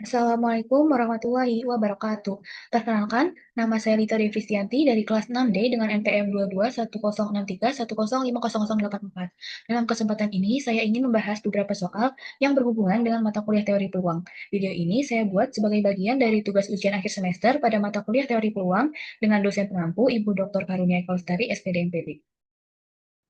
Assalamualaikum warahmatullahi wabarakatuh. Perkenalkan, nama saya Lita Devristianti dari kelas 6D dengan NPM 22106310500844. Dalam kesempatan ini, saya ingin membahas beberapa soal yang berhubungan dengan mata kuliah teori peluang. Video ini saya buat sebagai bagian dari tugas ujian akhir semester pada mata kuliah teori peluang dengan dosen pengampu Ibu Dr. Karunia Eka Lestari, SPD MPD.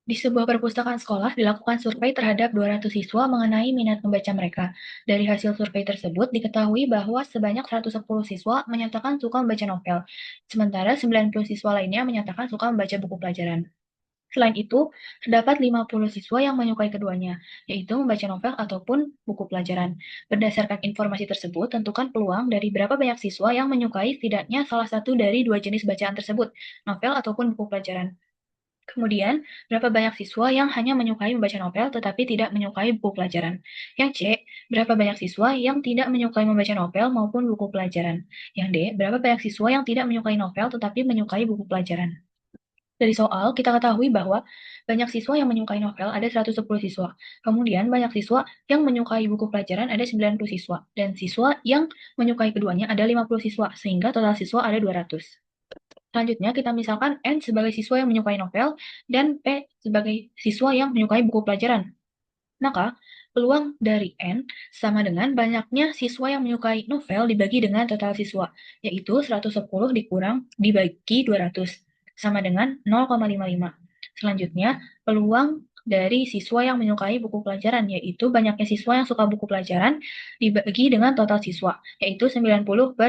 Di sebuah perpustakaan sekolah dilakukan survei terhadap 200 siswa mengenai minat membaca mereka. Dari hasil survei tersebut diketahui bahwa sebanyak 110 siswa menyatakan suka membaca novel, sementara 90 siswa lainnya menyatakan suka membaca buku pelajaran. Selain itu, terdapat 50 siswa yang menyukai keduanya, yaitu membaca novel ataupun buku pelajaran. Berdasarkan informasi tersebut, tentukan peluang dari berapa banyak siswa yang menyukai setidaknya salah satu dari dua jenis bacaan tersebut, novel ataupun buku pelajaran. Kemudian, berapa banyak siswa yang hanya menyukai membaca novel tetapi tidak menyukai buku pelajaran? Yang C, berapa banyak siswa yang tidak menyukai membaca novel maupun buku pelajaran? Yang D, berapa banyak siswa yang tidak menyukai novel tetapi menyukai buku pelajaran? Dari soal, kita ketahui bahwa banyak siswa yang menyukai novel ada 110 siswa. Kemudian, banyak siswa yang menyukai buku pelajaran ada 90 siswa. Dan siswa yang menyukai keduanya ada 50 siswa, sehingga total siswa ada 200. Selanjutnya, kita misalkan N sebagai siswa yang menyukai novel dan P sebagai siswa yang menyukai buku pelajaran. Maka, peluang dari N sama dengan banyaknya siswa yang menyukai novel dibagi dengan total siswa, yaitu 110 dikurang dibagi 200, sama dengan 0,55. Selanjutnya, peluang dari siswa yang menyukai buku pelajaran, yaitu banyaknya siswa yang suka buku pelajaran dibagi dengan total siswa, yaitu 90/200,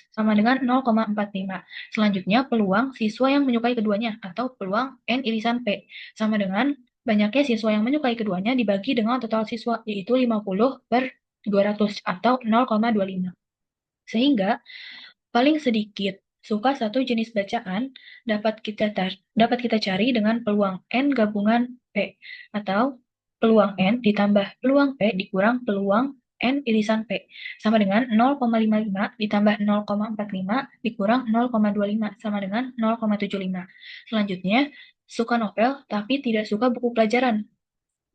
sama dengan 0,45. Selanjutnya, peluang siswa yang menyukai keduanya, atau peluang N irisan P, sama dengan banyaknya siswa yang menyukai keduanya dibagi dengan total siswa, yaitu 50/200 atau 0,25. Sehingga, paling sedikit suka satu jenis bacaan dapat kita cari dengan peluang N gabungan P, atau peluang N ditambah peluang P dikurang peluang N irisan P, sama dengan 0,55 ditambah 0,45 dikurang 0,25, sama dengan 0,75. Selanjutnya, suka novel tapi tidak suka buku pelajaran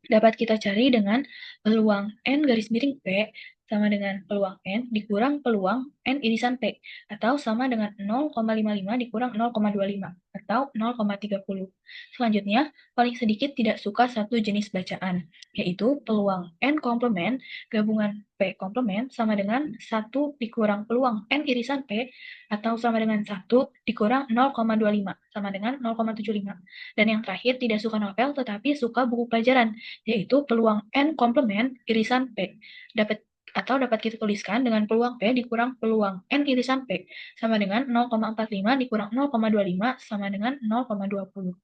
dapat kita cari dengan peluang N garis miring P sama dengan peluang N dikurang peluang N irisan P, atau sama dengan 0,55 dikurang 0,25 atau 0,30. Selanjutnya, paling sedikit tidak suka satu jenis bacaan, yaitu peluang N komplement gabungan P komplement sama dengan 1 dikurang peluang N irisan P, atau sama dengan 1 dikurang 0,25 sama dengan 0,75. Dan yang terakhir, tidak suka novel tetapi suka buku pelajaran, yaitu peluang N komplement irisan P. Dapat kita tuliskan dengan peluang P dikurang peluang N irisan P, sama dengan 0,45 dikurang 0,25 sama dengan 0,20.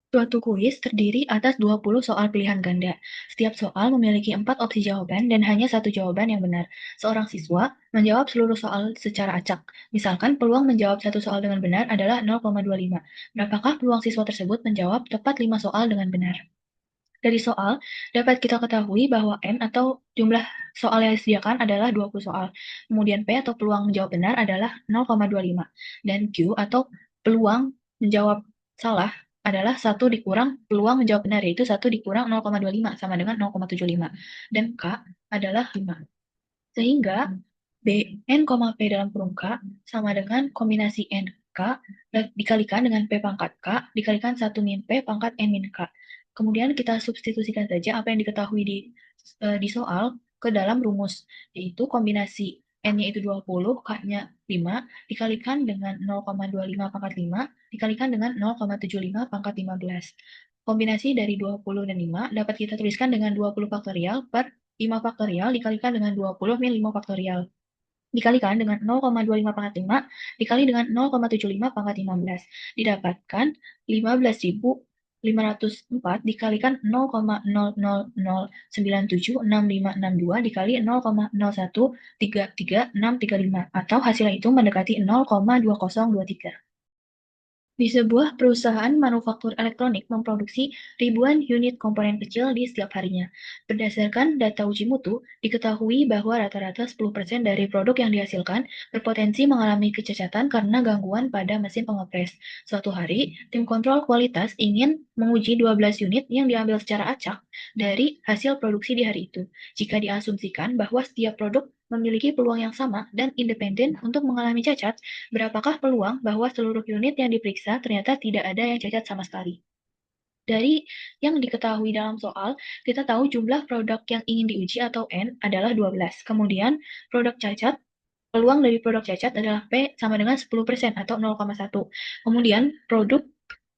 Suatu kuis terdiri atas 20 soal pilihan ganda. Setiap soal memiliki 4 opsi jawaban dan hanya satu jawaban yang benar. Seorang siswa menjawab seluruh soal secara acak. Misalkan peluang menjawab satu soal dengan benar adalah 0,25. Berapakah peluang siswa tersebut menjawab tepat 5 soal dengan benar? Dari soal, dapat kita ketahui bahwa N atau jumlah soal yang disediakan adalah 20 soal. Kemudian P atau peluang menjawab benar adalah 0,25. Dan Q atau peluang menjawab salah adalah 1 dikurang peluang menjawab benar, yaitu 1 dikurang 0,25 sama dengan 0,75. Dan K adalah 5. Sehingga B, N, P dalam kurung K sama dengan kombinasi N, K dikalikan dengan P pangkat K dikalikan 1 min P pangkat N min K. Kemudian kita substitusikan saja apa yang diketahui di soal ke dalam rumus, yaitu kombinasi N-nya itu 20, K-nya 5, dikalikan dengan 0,25 pangkat 5, dikalikan dengan 0,75 pangkat 15. Kombinasi dari 20 dan 5 dapat kita tuliskan dengan 20 faktorial per 5 faktorial dikalikan dengan 20 min 5 faktorial. Dikalikan dengan 0,25 pangkat 5 dikali dengan 0,75 pangkat 15. Didapatkan 15.504 dikalikan 0,0009766562 dikali 0,0133635, atau hasilnya itu mendekati 0,2023. Di sebuah perusahaan manufaktur elektronik memproduksi ribuan unit komponen kecil di setiap harinya. Berdasarkan data uji mutu, diketahui bahwa rata-rata 10% dari produk yang dihasilkan berpotensi mengalami kecacatan karena gangguan pada mesin pengepres. Suatu hari, tim kontrol kualitas ingin menguji 12 unit yang diambil secara acak dari hasil produksi di hari itu. Jika diasumsikan bahwa setiap produk memiliki peluang yang sama dan independen untuk mengalami cacat, berapakah peluang bahwa seluruh unit yang diperiksa ternyata tidak ada yang cacat sama sekali? Dari yang diketahui dalam soal, kita tahu jumlah produk yang ingin diuji atau N adalah 12. Kemudian, produk cacat, peluang dari produk cacat adalah P sama dengan 10% atau 0,1. Kemudian,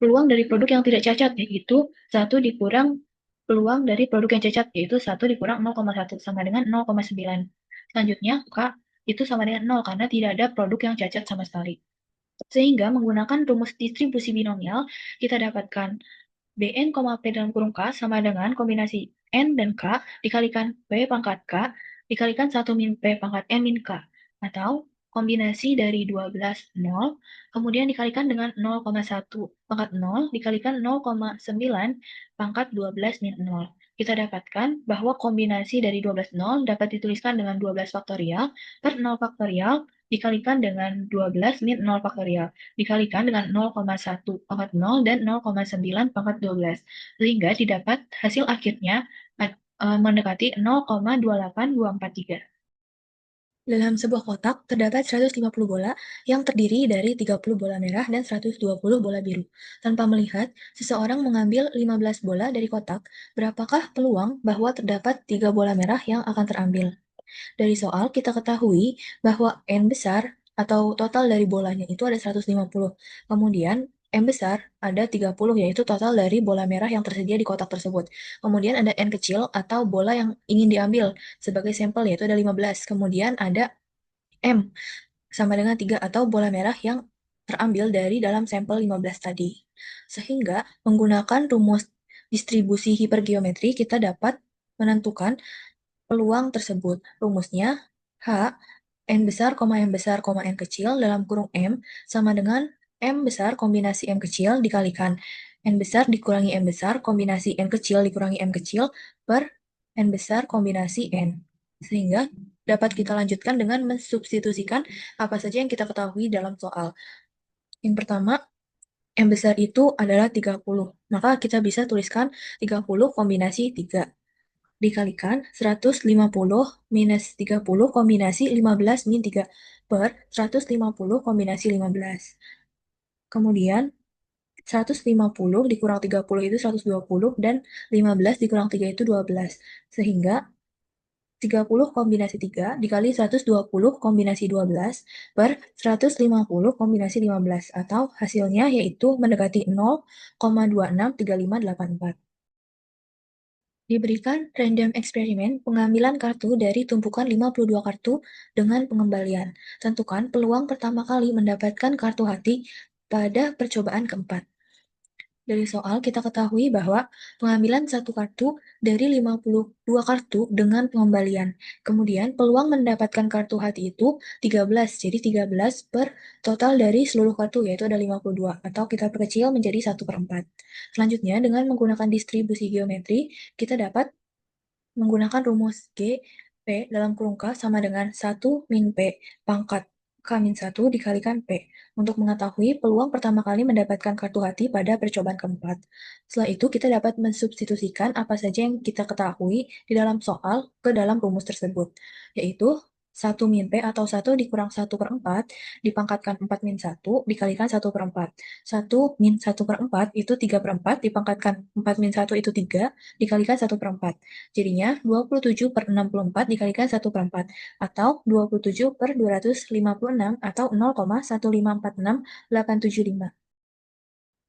peluang dari produk yang tidak cacat, yaitu 1 dikurang peluang dari produk yang cacat, yaitu 1 dikurang 0,1 sama dengan 0,9. Selanjutnya, K itu sama dengan 0 karena tidak ada produk yang cacat sama sekali. Sehingga menggunakan rumus distribusi binomial, kita dapatkan Bn, P dalam kurung K sama dengan kombinasi N dan K dikalikan P pangkat K dikalikan 1 min P pangkat N min K. Atau kombinasi dari 12, 0, kemudian dikalikan dengan 0,1 pangkat 0 dikalikan 0,9 pangkat 12 min 0. Kita dapatkan bahwa kombinasi dari 12 0 dapat dituliskan dengan 12 faktorial per 0 faktorial dikalikan dengan 12 min 0 faktorial dikalikan dengan 0,1 pangkat 0 dan 0,9 pangkat 12. Sehingga didapat hasil akhirnya mendekati 0,28243. Dalam sebuah kotak, terdapat 150 bola yang terdiri dari 30 bola merah dan 120 bola biru. Tanpa melihat, seseorang mengambil 15 bola dari kotak, berapakah peluang bahwa terdapat 3 bola merah yang akan terambil? Dari soal kita ketahui bahwa N besar atau total dari bolanya itu ada 150. Kemudian M besar ada 30 yaitu total dari bola merah yang tersedia di kotak tersebut. Kemudian ada N kecil atau bola yang ingin diambil sebagai sampel yaitu ada 15. Kemudian ada M sama dengan 3 atau bola merah yang terambil dari dalam sampel 15 tadi. Sehingga menggunakan rumus distribusi hipergeometri kita dapat menentukan peluang tersebut. Rumusnya H, N besar, M besar, N kecil dalam kurung M sama dengan M besar kombinasi M kecil dikalikan N besar dikurangi M besar kombinasi N kecil dikurangi M kecil per N besar kombinasi N. Sehingga dapat kita lanjutkan dengan mensubstitusikan apa saja yang kita ketahui dalam soal. Yang pertama, M besar itu adalah 30. Maka kita bisa tuliskan 30 kombinasi 3 dikalikan 150 minus 30 kombinasi 15 min 3 per 150 kombinasi 15. Kemudian 150 dikurang 30 itu 120 dan 15 dikurang 3 itu 12. Sehingga 30 kombinasi 3 dikali 120 kombinasi 12 per 150 kombinasi 15 atau hasilnya yaitu mendekati 0,263584. Diberikan random eksperimen pengambilan kartu dari tumpukan 52 kartu dengan pengembalian. Tentukan peluang pertama kali mendapatkan kartu hati pada percobaan keempat. Dari soal kita ketahui bahwa pengambilan satu kartu dari 52 kartu dengan pengembalian. Kemudian peluang mendapatkan kartu hati itu 13, jadi 13 per total dari seluruh kartu yaitu ada 52 atau kita perkecil menjadi 1 per 4. Selanjutnya dengan menggunakan distribusi geometri kita dapat menggunakan rumus G, P dalam kurung K sama dengan 1 min P pangkat K min 1 dikalikan P untuk mengetahui peluang pertama kali mendapatkan kartu hati pada percobaan keempat. Setelah itu kita dapat mensubstitusikan apa saja yang kita ketahui di dalam soal ke dalam rumus tersebut, yaitu 1 min P atau 1 dikurang 1 per 4 dipangkatkan 4 min 1 dikalikan 1 per 4. 1 min 1 per 4 itu 3 per 4 dipangkatkan 4 min 1 itu 3 dikalikan 1 per 4. Jadinya 27 per 64 dikalikan 1 per 4 atau 27 per 256 atau 0,1546875.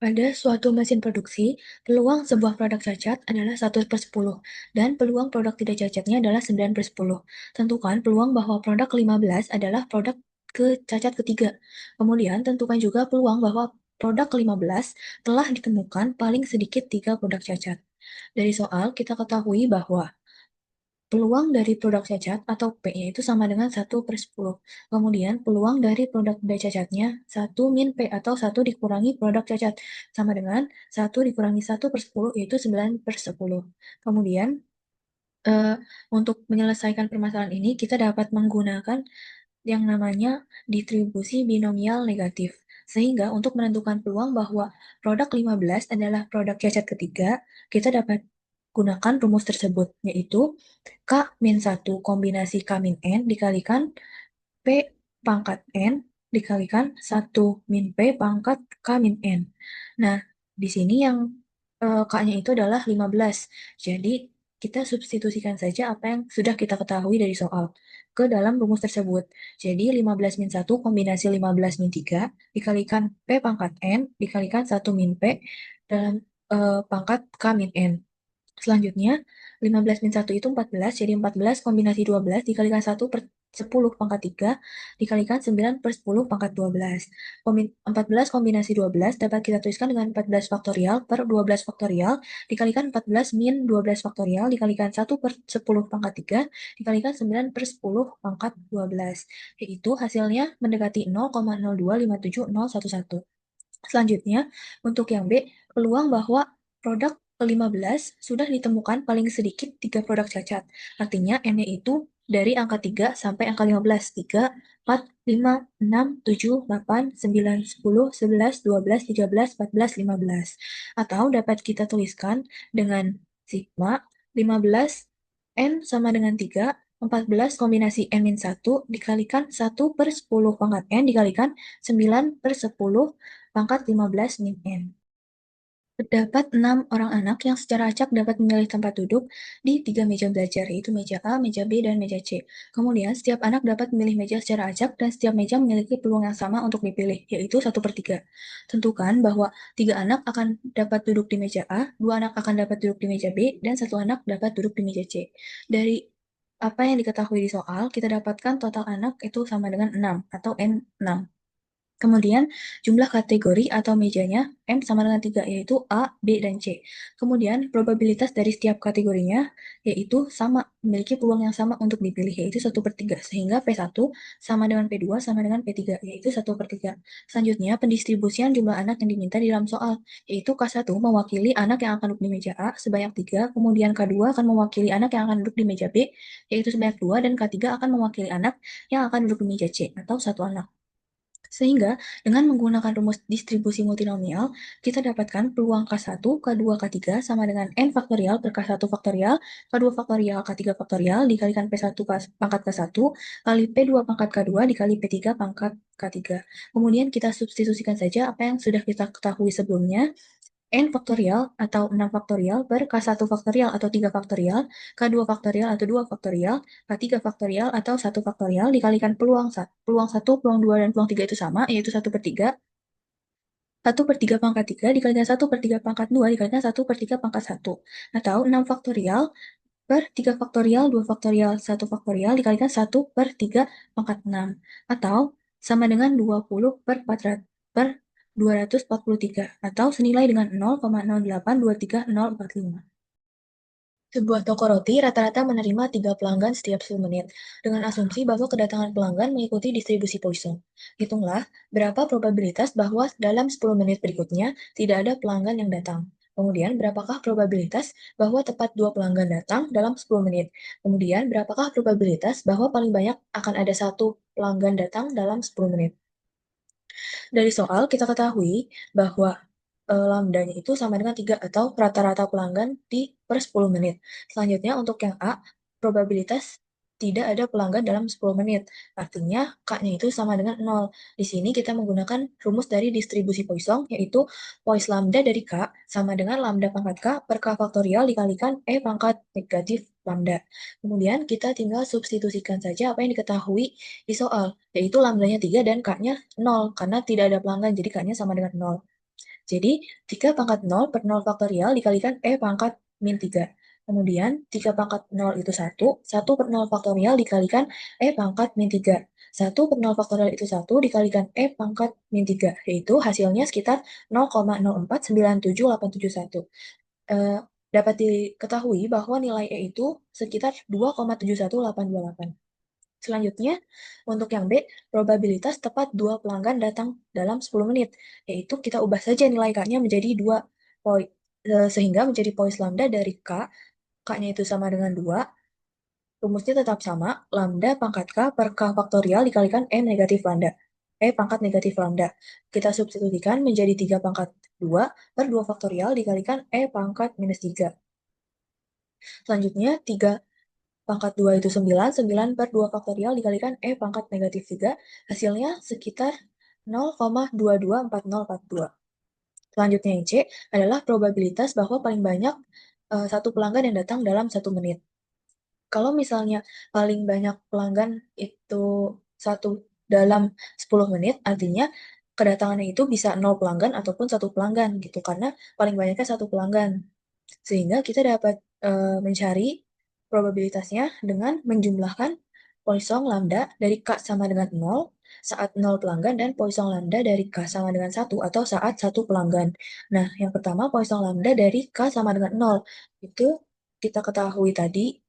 Pada suatu mesin produksi, peluang sebuah produk cacat adalah 1 per 10 dan peluang produk tidak cacatnya adalah 9 per 10. Tentukan peluang bahwa produk 15 adalah produk cacat ketiga. Kemudian tentukan juga peluang bahwa produk ke-15 telah ditemukan paling sedikit 3 produk cacat. Dari soal kita ketahui bahwa peluang dari produk cacat atau P-nya itu sama dengan 1 per 10. Kemudian peluang dari produk B cacatnya 1 min P atau 1 dikurangi produk cacat sama dengan 1 dikurangi 1 per 10 yaitu 9 per 10. Kemudian untuk menyelesaikan permasalahan ini kita dapat menggunakan yang namanya distribusi binomial negatif. Sehingga untuk menentukan peluang bahwa produk 15 adalah produk cacat ketiga, kita dapat gunakan rumus tersebut, yaitu K-1 kombinasi K-N dikalikan P pangkat N dikalikan 1 min P pangkat K min N. Nah, di sini yang K-nya itu adalah 15. Jadi, kita substitusikan saja apa yang sudah kita ketahui dari soal ke dalam rumus tersebut. Jadi, 15 min 1 kombinasi 15 min 3 dikalikan P pangkat N dikalikan 1 min P dalam pangkat K min N. Selanjutnya, 15 min 1 itu 14, jadi 14 kombinasi 12 dikalikan 1 per 10 pangkat 3 dikalikan 9 per 10 pangkat 12. 14 kombinasi 12 dapat kita tuliskan dengan 14 faktorial per 12 faktorial dikalikan 14 min 12 faktorial dikalikan 1 per 10 pangkat 3 dikalikan 9 per 10 pangkat 12. Yaitu hasilnya mendekati 0,0257011. Selanjutnya, untuk yang B, peluang bahwa produk ke-15 sudah ditemukan paling sedikit 3 produk cacat. Artinya, N-nya itu dari angka 3 sampai angka 15. 3, 4, 5, 6, 7, 8, 9, 10, 11, 12, 13, 14, 15. Atau dapat kita tuliskan dengan sigma 15 N sama dengan 3, 14 kombinasi N-1 dikalikan 1 per 10 pangkat N dikalikan 9 per 10 pangkat 15 min N. Terdapat 6 orang anak yang secara acak dapat memilih tempat duduk di 3 meja belajar, yaitu meja A, meja B, dan meja C. Kemudian, setiap anak dapat memilih meja secara acak dan setiap meja memiliki peluang yang sama untuk dipilih, yaitu 1/3. Tentukan bahwa 3 anak akan dapat duduk di meja A, 2 anak akan dapat duduk di meja B, dan 1 anak dapat duduk di meja C. Dari apa yang diketahui di soal, kita dapatkan total anak itu sama dengan 6 atau N6. Kemudian, jumlah kategori atau mejanya M sama dengan 3, yaitu A, B, dan C. Kemudian, probabilitas dari setiap kategorinya, yaitu sama, memiliki peluang yang sama untuk dipilih, yaitu 1/3. Sehingga P1 sama dengan P2 sama dengan P3, yaitu 1/3. Selanjutnya, pendistribusian jumlah anak yang diminta di dalam soal, yaitu K1 mewakili anak yang akan duduk di meja A sebanyak 3, kemudian K2 akan mewakili anak yang akan duduk di meja B, yaitu sebanyak 2, dan K3 akan mewakili anak yang akan duduk di meja C, atau 1 anak. Sehingga, dengan menggunakan rumus distribusi multinomial, kita dapatkan peluang K1, K2, K3 sama dengan N faktorial per K1 faktorial, K2 faktorial, K3 faktorial, dikalikan P1 pangkat K1, kali P2 pangkat K2, dikali P3 pangkat K3. Kemudian kita substitusikan saja apa yang sudah kita ketahui sebelumnya, N faktorial atau 6 faktorial per K1 faktorial atau 3 faktorial, K2 faktorial atau 2 faktorial, K3 faktorial atau 1 faktorial dikalikan peluang 1, peluang 2, dan peluang 3 itu sama, yaitu 1/3. 1/3 pangkat 3 dikalikan 1/3 pangkat 2 dikalikan 1/3 pangkat 1. Atau 6 faktorial per 3 faktorial, 2 faktorial, 1 faktorial dikalikan 1/3 pangkat 6. Atau sama dengan 20 per 400 per 243 atau senilai dengan 0,0823045. Sebuah toko roti rata-rata menerima 3 pelanggan setiap 10 menit, dengan asumsi bahwa kedatangan pelanggan mengikuti distribusi Poisson. Hitunglah berapa probabilitas bahwa dalam 10 menit berikutnya tidak ada pelanggan yang datang. Kemudian, berapakah probabilitas bahwa tepat 2 pelanggan datang dalam 10 menit? Kemudian, berapakah probabilitas bahwa paling banyak akan ada 1 pelanggan datang dalam 10 menit? Dari soal, kita ketahui bahwa lambdanya itu sama dengan 3 atau rata-rata pelanggan per 10 menit. Selanjutnya, untuk yang A, probabilitas tidak ada pelanggan dalam 10 menit. Artinya, K-nya itu sama dengan 0. Di sini kita menggunakan rumus dari distribusi Poisson, yaitu Poiss lambda dari K sama dengan lambda pangkat K per K faktorial dikalikan E pangkat negatif lambda. Kemudian, kita tinggal substitusikan saja apa yang diketahui di soal, yaitu lambdanya 3 dan K-nya 0, karena tidak ada pelanggan, jadi K-nya sama dengan 0. Jadi, 3 pangkat 0 per 0 faktorial dikalikan E pangkat min 3. Kemudian, 3 pangkat 0 itu 1, 1 per 0 faktorial dikalikan E pangkat min 3. 1 per 0 faktorial itu 1 dikalikan E pangkat min 3, yaitu hasilnya sekitar 0,0497871. Dapat diketahui bahwa nilai E itu sekitar 2,71828. Selanjutnya, untuk yang B, probabilitas tepat 2 pelanggan datang dalam 10 menit, yaitu kita ubah saja nilai K-nya menjadi 2 poin, sehingga menjadi Poiss lambda dari K, K-nya itu sama dengan 2, rumusnya tetap sama, lambda pangkat K per K faktorial dikalikan E negatif lambda, E pangkat negatif lambda. Kita substitusikan menjadi 3 pangkat 2 per 2 faktorial dikalikan E pangkat minus 3. Selanjutnya, 3 pangkat 2 itu 9, 9 per 2 faktorial dikalikan E pangkat negatif 3, hasilnya sekitar 0,224042. Selanjutnya yang C adalah probabilitas bahwa paling banyak satu pelanggan yang datang dalam 1 menit. Kalau misalnya paling banyak pelanggan itu satu dalam 10 menit, artinya kedatangannya itu bisa 0 pelanggan ataupun 1 pelanggan gitu, karena paling banyaknya 1 pelanggan. Sehingga kita dapat mencari probabilitasnya dengan menjumlahkan Poisson lambda dari K sama dengan 0 saat 0 pelanggan dan Poisson lambda dari K sama dengan 1 atau saat 1 pelanggan. Nah, yang pertama Poisson lambda dari K sama dengan 0. Itu kita ketahui tadi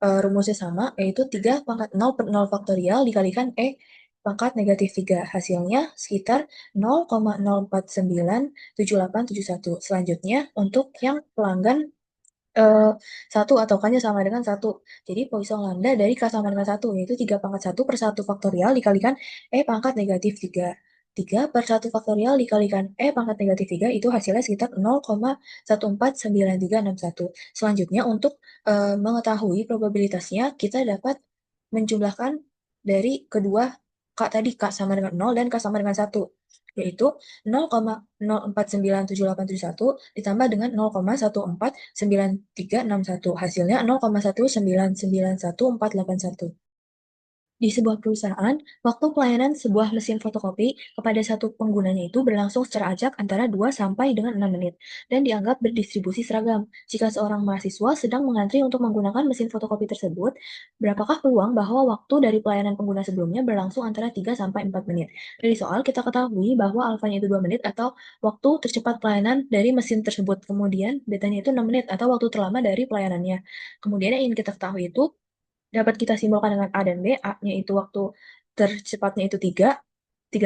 rumusnya sama, yaitu 3 pangkat 0 per 0 faktorial dikalikan E pangkat negatif 3. Hasilnya sekitar 0,049781. Selanjutnya, untuk yang pelanggan eee, 1 atau K-nya sama dengan 1. Jadi Poisson lambda dari K sama dengan 1, yaitu 3 pangkat 1 per 1 faktorial dikalikan E pangkat negatif 3. 3 per 1 faktorial dikalikan E pangkat negatif 3 itu hasilnya sekitar 0,149361. Selanjutnya untuk, mengetahui probabilitasnya, kita dapat menjumlahkan dari kedua K tadi, K sama dengan 0 dan K sama dengan 1, yaitu 0,049781 ditambah dengan 0,149361. Hasilnya 0,1991481. Di sebuah perusahaan, waktu pelayanan sebuah mesin fotokopi kepada satu penggunanya itu berlangsung secara acak antara 2 sampai dengan 6 menit dan dianggap berdistribusi seragam. Jika seorang mahasiswa sedang mengantri untuk menggunakan mesin fotokopi tersebut, berapakah peluang bahwa waktu dari pelayanan pengguna sebelumnya berlangsung antara 3 sampai 4 menit? Dari soal kita ketahui bahwa alfanya itu 2 menit atau waktu tercepat pelayanan dari mesin tersebut. Kemudian betanya itu 6 menit atau waktu terlama dari pelayanannya. Kemudian yang ingin kita ketahui itu dapat kita simpulkan dengan A dan B. A-nya itu waktu tercepatnya itu 3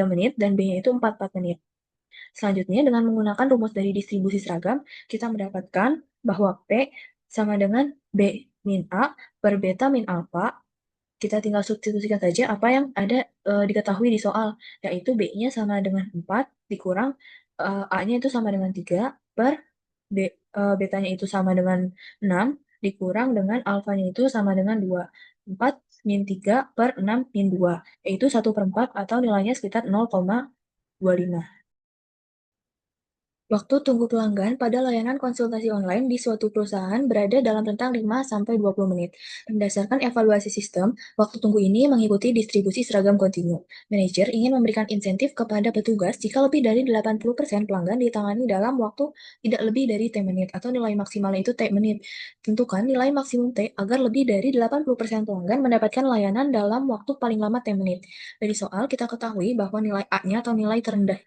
menit, dan B-nya itu 4 menit. Selanjutnya, dengan menggunakan rumus dari distribusi seragam, kita mendapatkan bahwa P sama dengan B min A per beta min alfa. Kita tinggal substitusikan saja apa yang ada diketahui di soal, yaitu B-nya sama dengan 4 dikurang A-nya itu sama dengan 3 per betanya itu sama dengan 6 dikurang dengan alfanya itu sama dengan 2. 4 min 3 per 6 min 2, yaitu 1/4 atau nilainya sekitar 0,25. Waktu tunggu pelanggan pada layanan konsultasi online di suatu perusahaan berada dalam rentang 5-20 menit. Berdasarkan evaluasi sistem, waktu tunggu ini mengikuti distribusi seragam kontinu. Manajer ingin memberikan insentif kepada petugas jika lebih dari 80% pelanggan ditangani dalam waktu tidak lebih dari T menit atau nilai maksimalnya itu T menit. Tentukan nilai maksimum T agar lebih dari 80% pelanggan mendapatkan layanan dalam waktu paling lama T menit. Dari soal kita ketahui bahwa nilai A-nya atau nilai terendah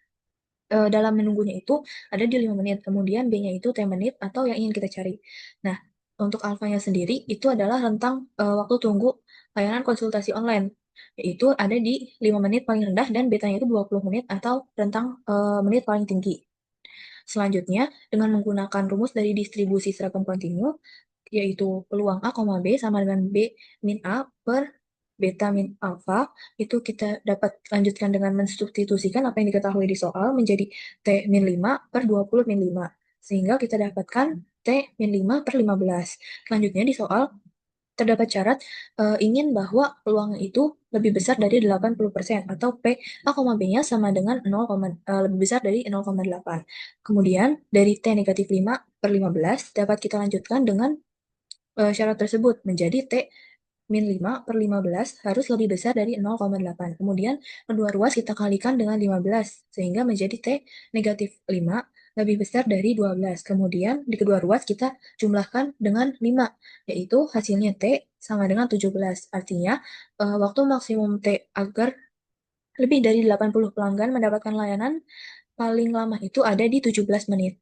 dalam menunggunya itu ada di 5 menit, kemudian B-nya itu T menit atau yang ingin kita cari. Nah, untuk alfanya sendiri itu adalah rentang, waktu tunggu layanan konsultasi online, yaitu ada di 5 menit paling rendah dan betanya itu 20 menit atau rentang, menit paling tinggi. Selanjutnya, dengan menggunakan rumus dari distribusi seragam kontinu, yaitu peluang A, B sama dengan B min A per beta min alfa, itu kita dapat lanjutkan dengan mensubstitusikan apa yang diketahui di soal menjadi T min 5 per 20 min 5. Sehingga kita dapatkan T min 5 per 15. Selanjutnya di soal terdapat syarat ingin bahwa peluangnya itu lebih besar dari 80% atau P A, B-nya sama dengan 0, lebih besar dari 0,8. Kemudian dari T negatif 5 per 15 dapat kita lanjutkan dengan syarat tersebut menjadi T min 5 per 15 harus lebih besar dari 0,8. Kemudian kedua ruas kita kalikan dengan 15 sehingga menjadi T negatif 5 lebih besar dari 12. Kemudian di kedua ruas kita jumlahkan dengan 5, yaitu hasilnya T sama dengan 17. Artinya waktu maksimum T agar lebih dari 80 pelanggan mendapatkan layanan paling lama itu ada di 17 menit.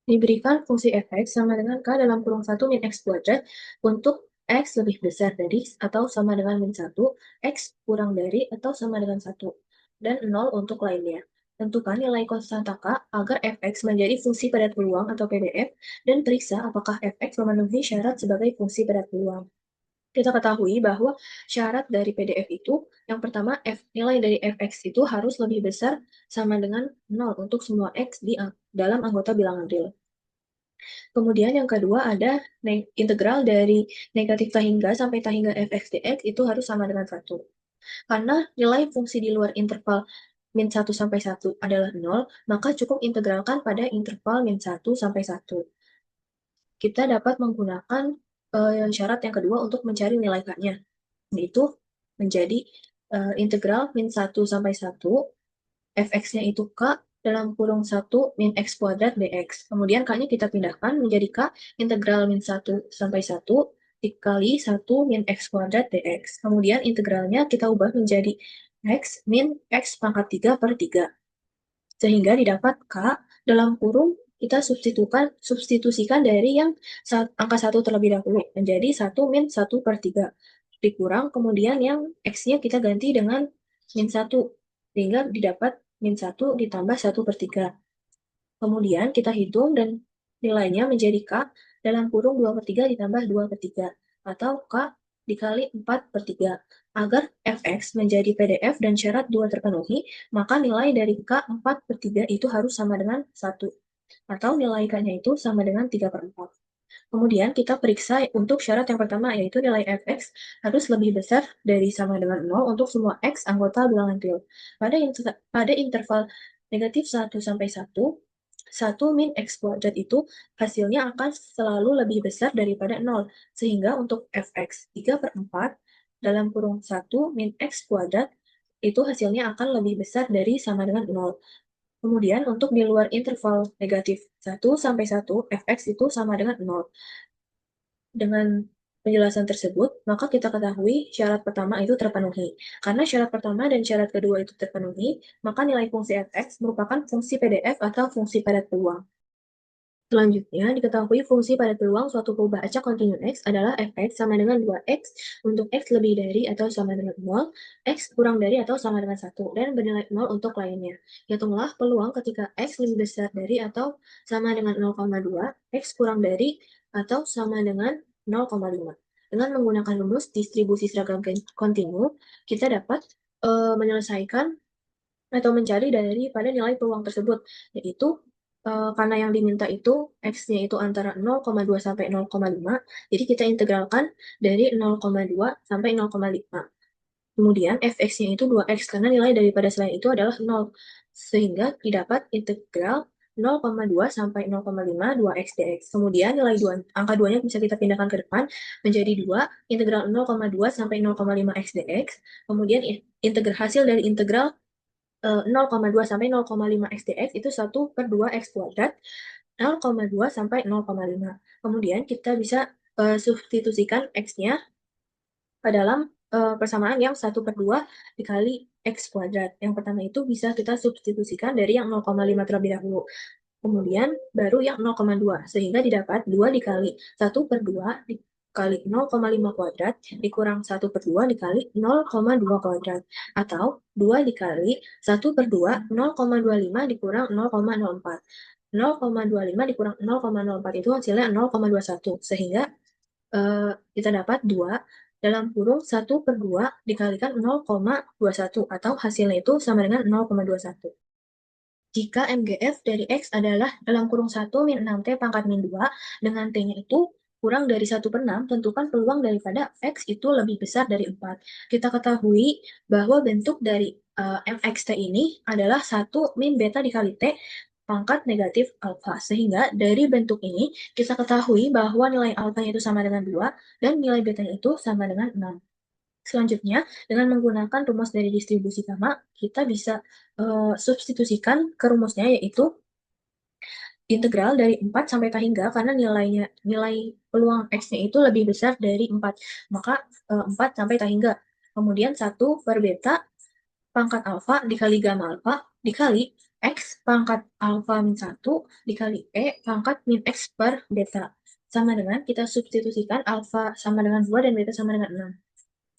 Diberikan fungsi f(x) sama dengan k dalam kurung 1 min x kuadrat untuk x lebih besar dari atau sama dengan min 1, x kurang dari atau sama dengan 1, dan 0 untuk lainnya. Tentukan nilai konstanta k agar f(x) menjadi fungsi padat peluang atau PDF dan periksa apakah f(x) memenuhi syarat sebagai fungsi padat peluang. Kita ketahui bahwa syarat dari PDF itu, yang pertama nilai dari f(x) itu harus lebih besar sama dengan 0 untuk semua x dalam anggota bilangan real. Kemudian yang kedua ada integral dari negatif tahingga sampai tahingga fx dx itu harus sama dengan 1. Karena nilai fungsi di luar interval min 1 sampai 1 adalah 0, maka cukup integralkan pada interval min 1 sampai 1. Kita dapat menggunakan syarat yang kedua untuk mencari nilai k-nya, yaitu menjadi integral min 1 sampai 1, fx-nya itu k dalam kurung 1 min x kuadrat dx. Kemudian k-nya kita pindahkan menjadi k integral min 1 sampai 1 dikali 1 min x kuadrat dx. Kemudian integralnya kita ubah menjadi x min x pangkat 3 per 3. Sehingga didapat k dalam kurung kita substitusikan dari yang angka 1 terlebih dahulu menjadi 1 min 1 per 3 dikurang, kemudian yang x-nya kita ganti dengan min 1 sehingga didapat min 1 ditambah 1 per 3. Kemudian kita hitung dan nilainya menjadi k dalam kurung 2 per 3 ditambah 2 per 3 atau k dikali 4 per 3. Agar fx menjadi PDF dan syarat 2 terpenuhi, maka nilai dari k 4 per 3 itu harus sama dengan 1. Atau nilai k-nya itu sama dengan 3 per 4. Kemudian kita periksa untuk syarat yang pertama, yaitu nilai fx harus lebih besar dari sama dengan 0 untuk semua x anggota bilangan real. Pada interval negatif 1 sampai 1, 1 min x kuadrat itu hasilnya akan selalu lebih besar daripada 0. Sehingga untuk fx 3 per 4 dalam kurung 1 min x kuadrat itu hasilnya akan lebih besar dari sama dengan 0. Kemudian untuk di luar interval negatif 1 sampai 1, fx itu sama dengan 0. Dengan penjelasan tersebut, maka kita ketahui syarat pertama itu terpenuhi. Karena syarat pertama dan syarat kedua itu terpenuhi, maka nilai fungsi fx merupakan fungsi PDF atau fungsi padat peluang. Selanjutnya, diketahui fungsi padat peluang suatu perubahan acak kontinu X adalah fx sama dengan 2x untuk x lebih dari atau sama dengan 0, x kurang dari atau sama dengan 1, dan bernilai 0 untuk lainnya. Hitunglah peluang ketika x lebih besar dari atau sama dengan 0,2, x kurang dari atau sama dengan 0,5. Dengan menggunakan rumus distribusi seragam kontinu, kita dapat menyelesaikan atau mencari dari pada nilai peluang tersebut, yaitu karena yang diminta itu x-nya itu antara 0,2 sampai 0,5, jadi kita integralkan dari 0,2 sampai 0,5. Kemudian fx-nya itu 2x, karena nilai daripada selain itu adalah 0, sehingga didapat integral 0,2 sampai 0,5 2x dx. Kemudian nilai angka 2-nya bisa kita pindahkan ke depan menjadi 2, integral 0,2 sampai 0,5 x dx. Kemudian hasil dari integral 0,2 sampai 0,5 x dx itu 1 per 2 x kuadrat, 0,2 sampai 0,5. Kemudian kita bisa substitusikan x-nya ke dalam persamaan yang 1 per 2 dikali x kuadrat. Yang pertama itu bisa kita substitusikan dari yang 0,5 terlebih dahulu. Kemudian baru yang 0,2, sehingga didapat 2 dikali 1 per 2 dikali 0,5 kuadrat dikurang 1 per 2 dikali 0,2 kuadrat. Atau 2 dikali 1 per 2, 0,25 dikurang 0,04. 0,25 dikurang 0,04 itu hasilnya 0,21. Sehingga kita dapat 2 dalam kurung 1 per 2 dikalikan 0,21 atau hasilnya itu sama dengan 0,21. Jika MGF dari X adalah dalam kurung 1 min 6T pangkat min 2, dengan T-nya itu kurang dari 1 per 6, tentukan peluang daripada X itu lebih besar dari 4. Kita ketahui bahwa bentuk dari MXT ini adalah 1 min beta dikali T pangkat negatif alfa. Sehingga dari bentuk ini kita ketahui bahwa nilai alfanya itu sama dengan 2 dan nilai betanya itu sama dengan 6. Selanjutnya, dengan menggunakan rumus dari distribusi gamma, kita bisa substitusikan ke rumusnya, yaitu integral dari 4 sampai K hingga, karena nilai peluang X-nya itu lebih besar dari 4. Maka 4 sampai K hingga. Kemudian 1 per beta pangkat alfa dikali gamma alfa dikali X pangkat alfa min 1 dikali E pangkat min X per beta. Sama dengan kita substitusikan alfa sama dengan 2 dan beta sama dengan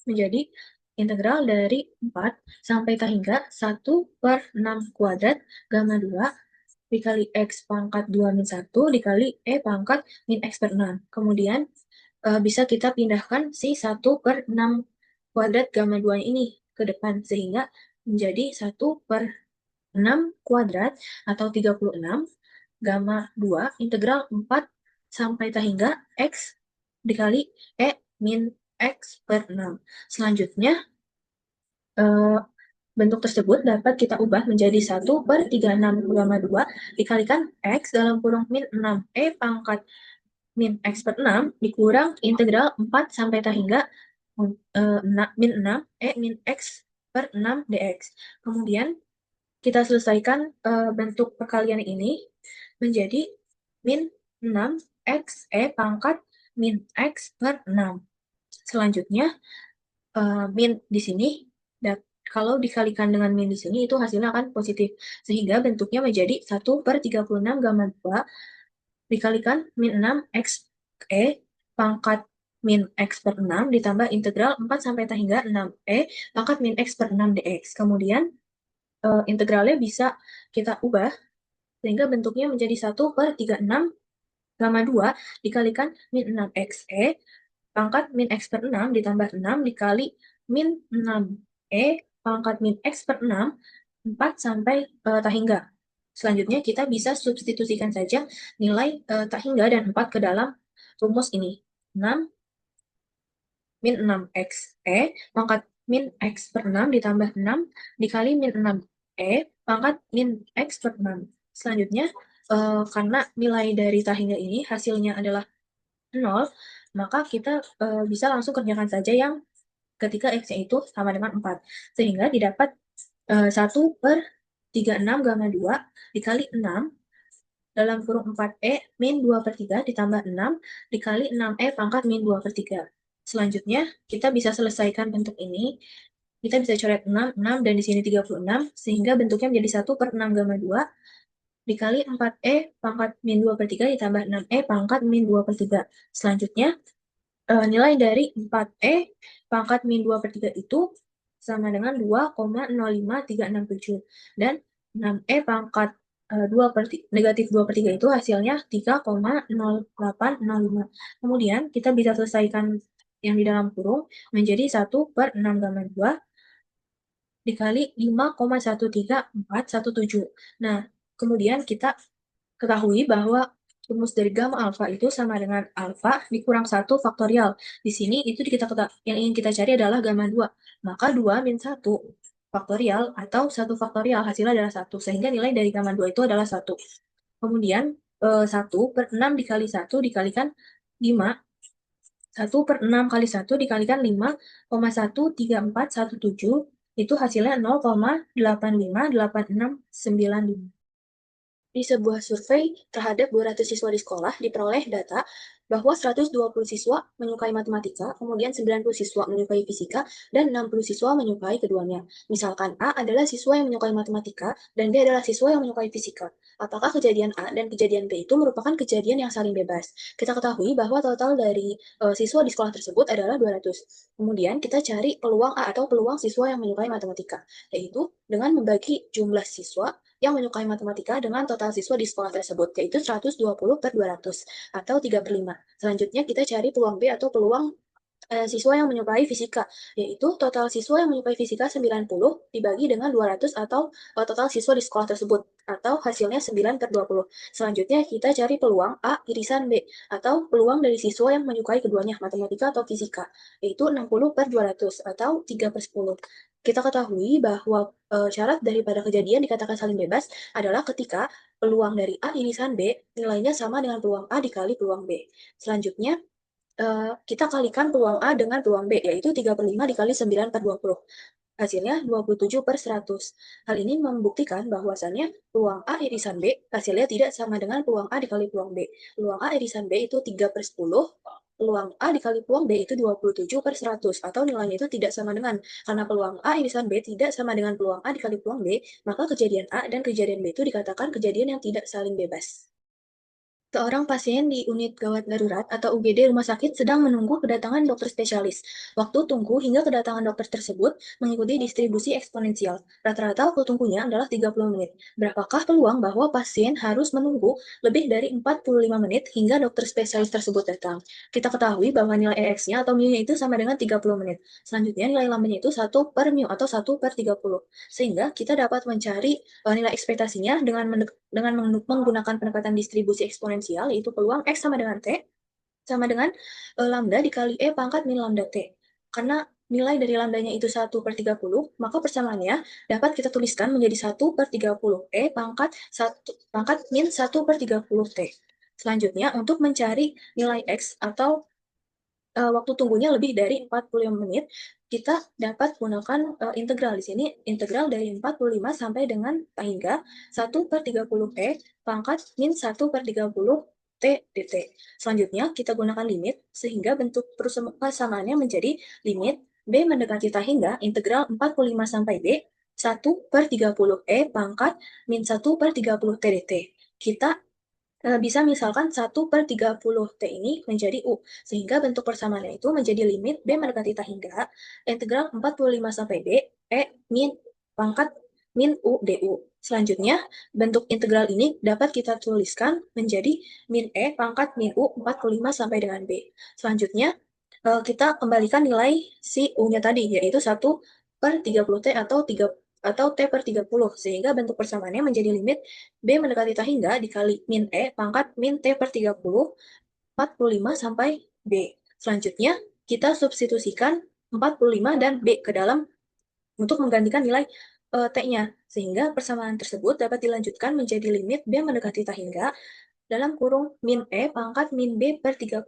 6. Menjadi integral dari 4 sampai K hingga 1 per 6 kuadrat gamma 2 dikali X pangkat 2 min 1 dikali E pangkat min X per 6. Kemudian bisa kita pindahkan si 1 per 6 kuadrat gamma 2 ini ke depan, sehingga menjadi 1 per 6 kuadrat atau 36 gamma 2 integral 4 sampai tak hingga X dikali E min X per 6. Selanjutnya, eh, bentuk tersebut dapat kita ubah menjadi 1/36 gamma 2 dikalikan X dalam kurung min 6 E pangkat min X per 6 dikurang integral 4 sampai tak hingga min 6 E min X per 6 dx. Kemudian kita selesaikan bentuk perkalian ini menjadi min 6 X E pangkat min X per 6. Selanjutnya, min di sini, kalau dikalikan dengan min di sini, itu hasilnya akan positif. Sehingga bentuknya menjadi 1/36 gamma 2 dikalikan min 6 X E pangkat min X per 6 ditambah integral 4 sampai tak hingga 6 E pangkat min X per 6 dx. Kemudian integralnya bisa kita ubah sehingga bentuknya menjadi 1/36 gamma 2 dikalikan min 6 X E pangkat min X per 6 ditambah 6 dikali min 6 E pangkat min X per 6 4 sampai tak hingga. Selanjutnya kita bisa substitusikan saja nilai tak hingga dan 4 ke dalam rumus ini. 6 min 6 X E pangkat min X per 6 ditambah 6 dikali min 6 E pangkat min X per 6. Selanjutnya, karena nilai dari tak hingga ini hasilnya adalah 0, maka kita bisa langsung kerjakan saja yang ketika X-nya itu sama dengan 4. Sehingga didapat 1/36 gamma 2 dikali 6 dalam kurung 4E min 2/3 ditambah 6 dikali 6E pangkat min 2/3. Selanjutnya, kita bisa selesaikan bentuk ini. Kita bisa coret 6, 6, dan di sini 36, sehingga bentuknya menjadi 1/6 gamma 2 dikali 4E pangkat min 2/3 ditambah 6E pangkat min 2/3. Selanjutnya, nilai dari 4E pangkat min 2/3 itu sama dengan 2,05367. Dan 6E pangkat negatif 2/3 itu hasilnya 3,0805. Kemudian kita bisa selesaikan yang di dalam kurung menjadi 1/6 gamma 2 dikali 5,13417. Nah, kemudian kita ketahui bahwa rumus dari gamma alfa itu sama dengan alfa dikurang 1 faktorial. Di sini itu yang ingin kita cari adalah gamma 2. Maka 2 min 1 faktorial atau 1 faktorial hasilnya adalah 1. Sehingga nilai dari gamma 2 itu adalah 1. Kemudian 1/6 dikali 1 dikalikan 5. 1/6 kali 1 dikalikan 5,13417 itu hasilnya 0,858695. Di sebuah survei terhadap 200 siswa di sekolah, diperoleh data bahwa 120 siswa menyukai matematika, kemudian 90 siswa menyukai fisika, dan 60 siswa menyukai keduanya. Misalkan A adalah siswa yang menyukai matematika, dan B adalah siswa yang menyukai fisika. Apakah kejadian A dan kejadian B itu merupakan kejadian yang saling bebas? Kita ketahui bahwa total dari siswa di sekolah tersebut adalah 200. Kemudian kita cari peluang A atau peluang siswa yang menyukai matematika, yaitu dengan membagi jumlah siswa yang menyukai matematika dengan total siswa di sekolah tersebut, yaitu 120/200 atau 3/5. Selanjutnya kita cari peluang B atau peluang siswa yang menyukai fisika, yaitu total siswa yang menyukai fisika 90 dibagi dengan 200 atau total siswa di sekolah tersebut, atau hasilnya 9/20. Selanjutnya kita cari peluang A irisan B, atau peluang dari siswa yang menyukai keduanya, matematika atau fisika, yaitu 60/200 atau 3/10. Kita ketahui bahwa syarat daripada kejadian dikatakan saling bebas adalah ketika peluang dari A irisan B nilainya sama dengan peluang A dikali peluang B. Selanjutnya, kita kalikan peluang A dengan peluang B, yaitu 3/5 dikali 9/20. Hasilnya 27/100. Hal ini membuktikan bahwasannya peluang A irisan B hasilnya tidak sama dengan peluang A dikali peluang B. Peluang A irisan B itu 3/10, peluang A dikali peluang B itu 27/100, atau nilainya itu tidak sama dengan, karena peluang A irisan B tidak sama dengan peluang A dikali peluang B, maka kejadian A dan kejadian B itu dikatakan kejadian yang tidak saling bebas. Seorang pasien di unit gawat darurat atau UGD rumah sakit sedang menunggu kedatangan dokter spesialis. Waktu tunggu hingga kedatangan dokter tersebut mengikuti distribusi eksponensial. Rata-rata waktu tunggunya adalah 30 menit. Berapakah peluang bahwa pasien harus menunggu lebih dari 45 menit hingga dokter spesialis tersebut datang? Kita ketahui bahwa nilai EX-nya atau mu-nya itu sama dengan 30 menit. Selanjutnya nilai lambenya itu 1 per mu atau 1/30. Sehingga kita dapat mencari nilai ekspektasinya dengan menggunakan pendekatan distribusi eksponensial eksponensial, yaitu peluang X sama dengan T, sama dengan lambda dikali E pangkat min lambda T. Karena nilai dari lambdanya itu 1/30, maka persamaannya dapat kita tuliskan menjadi 1/30 E pangkat min 1/30 T. Selanjutnya, untuk mencari nilai X atau waktu tunggunya lebih dari 45 menit, kita dapat gunakan integral. Di sini integral dari 45 sampai dengan hingga 1/30 E pangkat min 1/30 T dt. Selanjutnya, kita gunakan limit, sehingga bentuk persamaannya menjadi limit B mendekati tak hingga integral 45 sampai B 1/30 E pangkat min 1/30 T dt. Kita bisa misalkan 1/30 T ini menjadi U, sehingga bentuk persamaannya itu menjadi limit B mendekati tak hingga integral 45 sampai B E min pangkat min U du. Selanjutnya, bentuk integral ini dapat kita tuliskan menjadi min E pangkat min U 45 sampai dengan B. Selanjutnya, kita kembalikan nilai si U-nya tadi, yaitu 1/30 T atau T/30, sehingga bentuk persamaannya menjadi limit B mendekati tak hingga dikali min E pangkat min T/30 45 sampai B. Selanjutnya, kita substitusikan 45 dan B ke dalam untuk menggantikan nilai T-nya, sehingga persamaan tersebut dapat dilanjutkan menjadi limit B mendekati tak hingga dalam kurung min E pangkat min B/30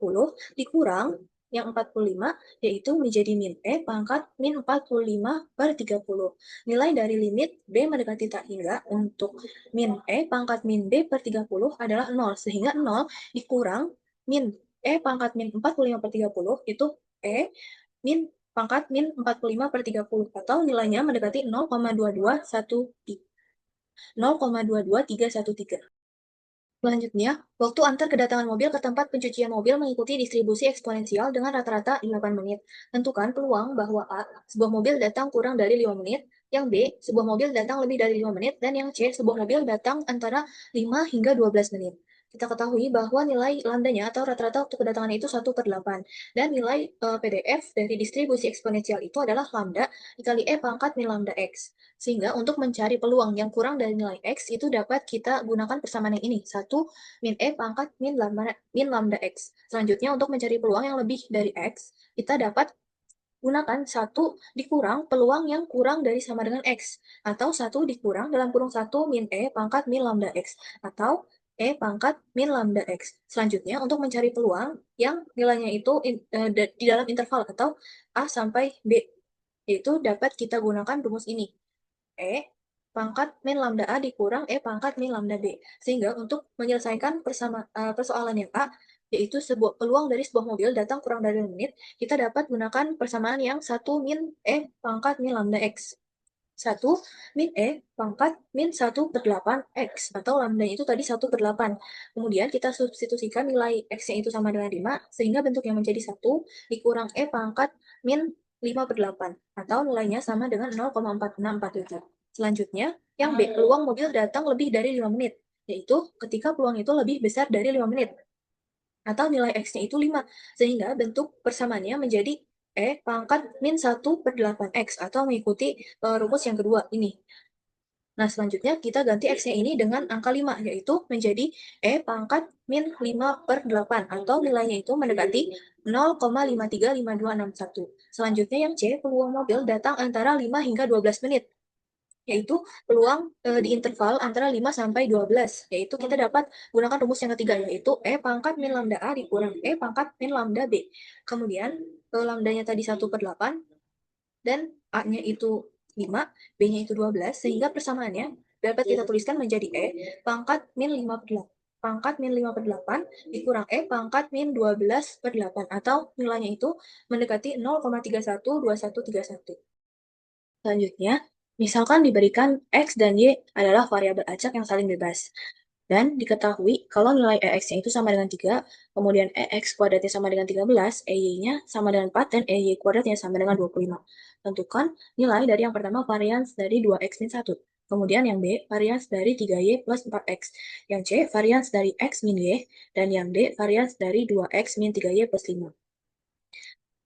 dikurang yang 45, yaitu menjadi min E pangkat min 45/30. Nilai dari limit B mendekati tak hingga untuk min E pangkat min B/30 adalah 0, sehingga 0 dikurang min E pangkat min 45/30 itu E min pangkat min 45/30, atau nilainya mendekati 0,22313. Selanjutnya, waktu antar kedatangan mobil ke tempat pencucian mobil mengikuti distribusi eksponensial dengan rata-rata 8 menit. Tentukan peluang bahwa A, sebuah mobil datang kurang dari 5 menit, yang B, sebuah mobil datang lebih dari 5 menit, dan yang C, sebuah mobil datang antara 5 hingga 12 menit. Kita ketahui bahwa nilai lambdanya atau rata-rata waktu kedatangan itu 1/8, dan nilai PDF dari distribusi eksponensial itu adalah lambda dikali E pangkat min lambda X. Sehingga untuk mencari peluang yang kurang dari nilai X itu dapat kita gunakan persamaan yang ini, 1 min E pangkat min lambda X. Selanjutnya, untuk mencari peluang yang lebih dari X, kita dapat gunakan 1 dikurang peluang yang kurang dari sama dengan X, atau 1 dikurang dalam kurung 1 min E pangkat min lambda X, atau E pangkat min lambda X. Selanjutnya, untuk mencari peluang yang nilainya itu di dalam interval atau A sampai B, yaitu dapat kita gunakan rumus ini. E pangkat min lambda A dikurang E pangkat min lambda B. Sehingga untuk menyelesaikan persoalan yang A, yaitu sebuah peluang dari sebuah mobil datang kurang dari 5 menit, kita dapat gunakan persamaan yang 1 min E pangkat min lambda X. 1 min E pangkat min 1/8 X, atau lambda itu tadi 1/8. Kemudian kita substitusikan nilai X-nya itu sama dengan 5, sehingga bentuknya menjadi 1 dikurang E pangkat min 5/8, atau nilainya sama dengan 0,4647. Selanjutnya, yang B, peluang mobil datang lebih dari 5 menit, yaitu ketika peluang itu lebih besar dari 5 menit, atau nilai X-nya itu 5, sehingga bentuk persamaannya menjadi E pangkat min 1/8 X, atau mengikuti rumus yang kedua ini. Nah, selanjutnya kita ganti X-nya ini dengan angka 5, yaitu menjadi E pangkat min 5/8, atau nilainya itu mendekati 0,535261. Selanjutnya yang C, peluang mobil datang antara 5 hingga 12 menit, yaitu peluang di interval antara 5 sampai 12, yaitu kita dapat gunakan rumus yang ketiga, yaitu E pangkat min lambda A dikurang E pangkat min lambda B. Kemudian lambdanya tadi 1/8, dan A-nya itu 5, B-nya itu 12, sehingga persamaannya dapat kita tuliskan menjadi E pangkat min 5/8 dikurang E pangkat min 12/8, atau nilainya itu mendekati 0,312131. Selanjutnya, misalkan diberikan X dan Y adalah variabel acak yang saling bebas. Dan diketahui kalau nilai EX-nya itu sama dengan 3, kemudian EX kuadratnya sama dengan 13, EY-nya sama dengan 4, dan EY kuadratnya sama dengan 25. Tentukan nilai dari yang pertama varians dari 2X min 1. Kemudian yang B, varians dari 3Y plus 4X. Yang C, varians dari X min Y. Dan yang D, varians dari 2X min 3Y plus 5.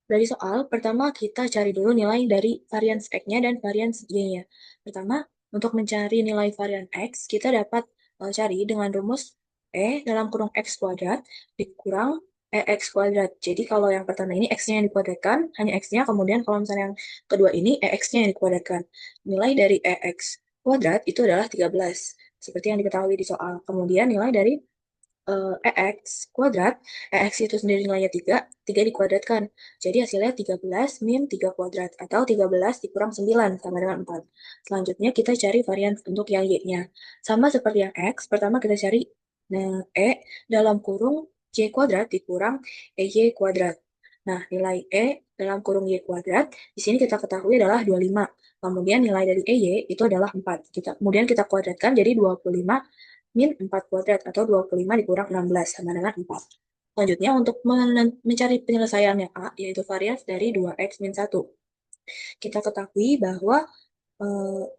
Dari soal, pertama kita cari dulu nilai dari varians X-nya dan varians Y-nya. Pertama, untuk mencari nilai varian X, kita dapat cari dengan rumus E dalam kurung X kuadrat dikurang EX kuadrat. Jadi kalau yang pertama ini X-nya yang dikuadratkan, hanya X-nya, kemudian kalau misalnya yang kedua ini EX-nya yang dikuadratkan. Nilai dari EX kuadrat itu adalah 13, seperti yang diketahui di soal. Kemudian nilai dari EX kuadrat, EX itu sendiri nilainya 3, 3 dikuadratkan. Jadi hasilnya 13 min 3 kuadrat, atau 13 dikurang 9 sama dengan 4. Selanjutnya kita cari varian untuk yang Y-nya. Sama seperti yang X, pertama kita cari E dalam kurung Y kuadrat dikurang EY kuadrat. Nah, nilai E dalam kurung Y kuadrat, di sini kita ketahui adalah 25. Kemudian nilai dari EY itu adalah 4. Kemudian kita kuadratkan jadi 25 min 4 kuadrat atau 25 dikurang 16 sama dengan 4. Selanjutnya untuk mencari penyelesaiannya A, yaitu varians dari 2x min 1. Kita ketahui bahwa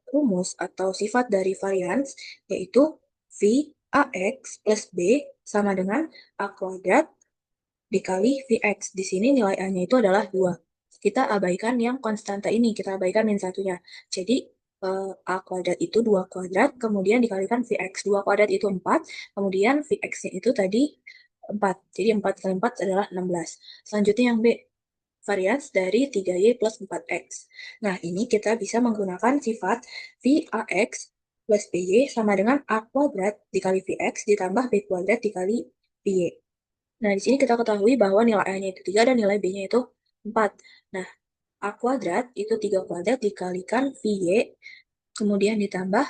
rumus atau sifat dari varians yaitu V AX plus B sama dengan A kuadrat dikali Vx. Di sini nilai A-nya itu adalah 2. Kita abaikan yang konstanta ini, kita abaikan min satunya. Jadi, A kuadrat itu 2 kuadrat, kemudian dikalikan Vx. 2 kuadrat itu 4, kemudian Vx-nya itu tadi 4. Jadi 4 kali 4 adalah 16. Selanjutnya yang B, varians dari 3y plus 4x. Nah, ini kita bisa menggunakan sifat Vax plus By sama dengan A kuadrat dikali Vx ditambah B kuadrat dikali Vy. Nah, di sini kita ketahui bahwa nilai A-nya itu 3 dan nilai B-nya itu 4. Nah, A kuadrat itu 3 kuadrat dikalikan VY, kemudian ditambah,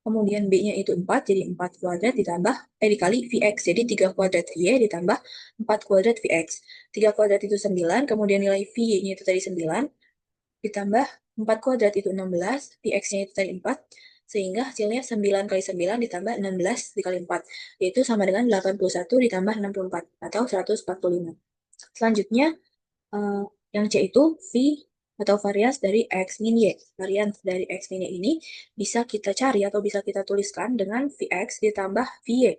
kemudian B-nya itu 4, jadi 4 kuadrat ditambah, dikali VX, jadi 3 kuadrat VY ditambah 4 kuadrat VX. 3 kuadrat itu 9, kemudian nilai VY-nya itu tadi 9, ditambah 4 kuadrat itu 16, VX-nya itu tadi 4, sehingga hasilnya 9 kali 9 ditambah 16 dikali 4, yaitu sama dengan 81 ditambah 64, atau 145. Selanjutnya, yang C itu V atau varians dari X min Y. Varians dari X min Y ini bisa kita cari atau bisa kita tuliskan dengan Vx ditambah Vy.